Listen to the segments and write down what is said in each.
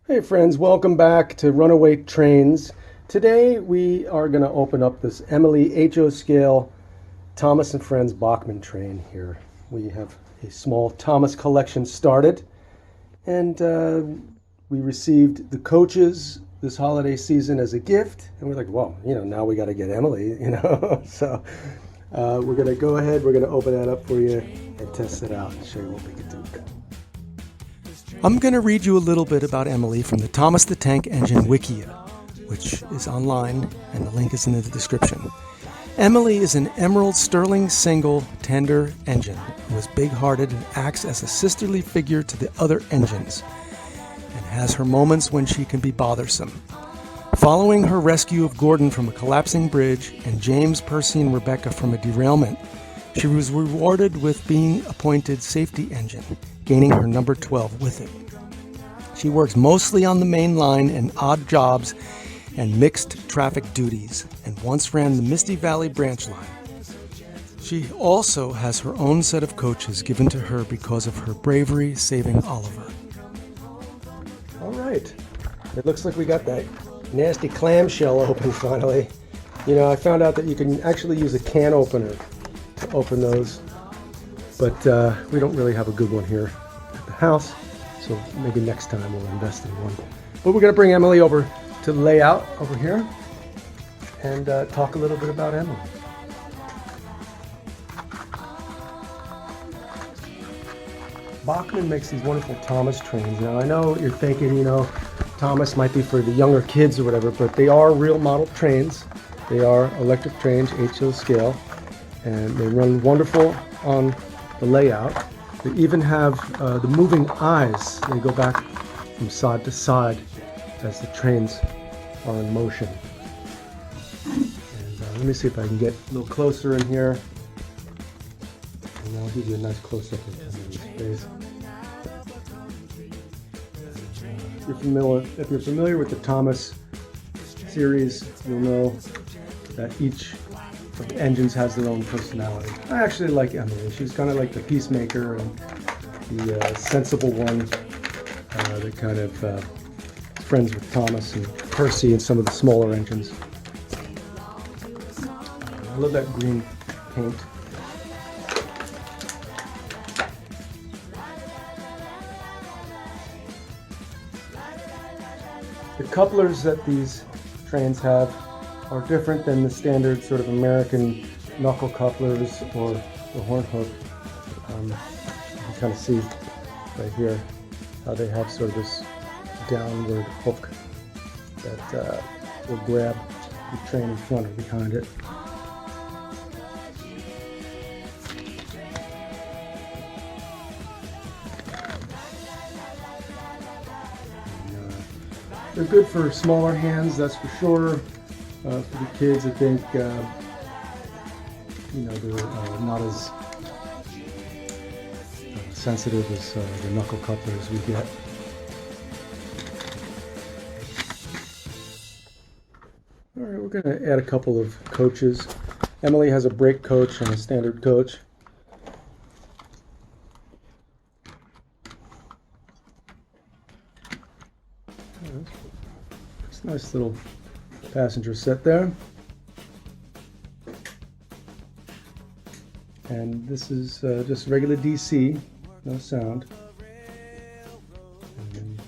Hey friends, welcome back to Runaway Trains. Today we are going to open up this Emily HO scale Thomas and Friends Bachmann train here. We have a small Thomas collection started, and we received the coaches this holiday season as a gift, and we're like, well, now we got to get Emily. So we're going to go ahead, we're going to open that up for you and test it out and show you what we can do. I'm going to read you a little bit about Emily from the Thomas the Tank Engine Wiki, which is online, and the link is in the description. Emily is an emerald sterling single tender engine who is big-hearted and acts as a sisterly figure to the other engines, and has her moments when she can be bothersome. Following her rescue of Gordon from a collapsing bridge and James, Percy, and Rebecca from a derailment, she was rewarded with being appointed safety engine, gaining her number 12 with it. She works mostly on the main line and odd jobs and mixed traffic duties, and once ran the Misty Valley branch line. She also has her own set of coaches given to her because of her bravery saving Oliver. All right, it looks like we got that nasty clamshell open finally. I found out that you can actually use a can opener to open those, but we don't really have a good one here at the house, so maybe next time we'll invest in one. But we're going to bring Emily over to lay out over here and talk a little bit about Emily. Bachmann makes these wonderful Thomas trains. Now I know you're thinking, Thomas might be for the younger kids or whatever, but they are real model trains. They are electric trains, HO scale, and they run wonderful on the layout. They even have the moving eyes. They go back from side to side as the trains are in motion. And let me see if I can get a little closer in here, and I'll give you a nice close-up of Emily's face. If you're familiar with the Thomas series, you'll know that each of the engines has their own personality. I actually like Emily. She's kind of like the peacemaker and the sensible one that kind of friends with Thomas and Percy and some of the smaller engines. I love that green paint. The couplers that these trains have are different than the standard sort of American knuckle couplers or the horn hook. You can kind of see right here how they have sort of this downward hook that will grab the train in front or behind it. They're good for smaller hands, that's for sure. For the kids, I think, they're not as sensitive as the knuckle couplers we get. All right, we're going to add a couple of coaches. Emily has a brake coach and a standard coach. It's a nice little passenger set there. And this is just regular DC, no sound. And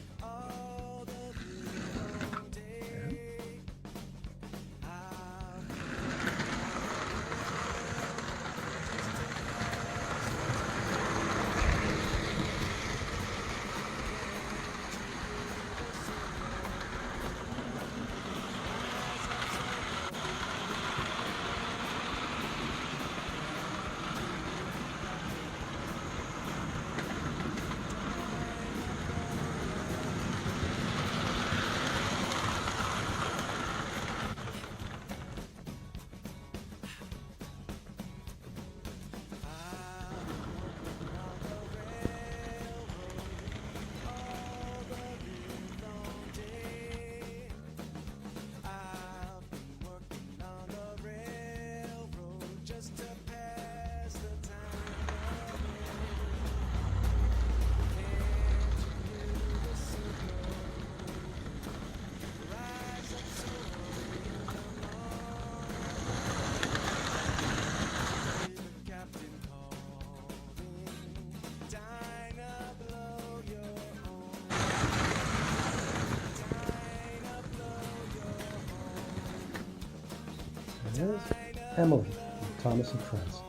There's Emily from Thomas and Friends.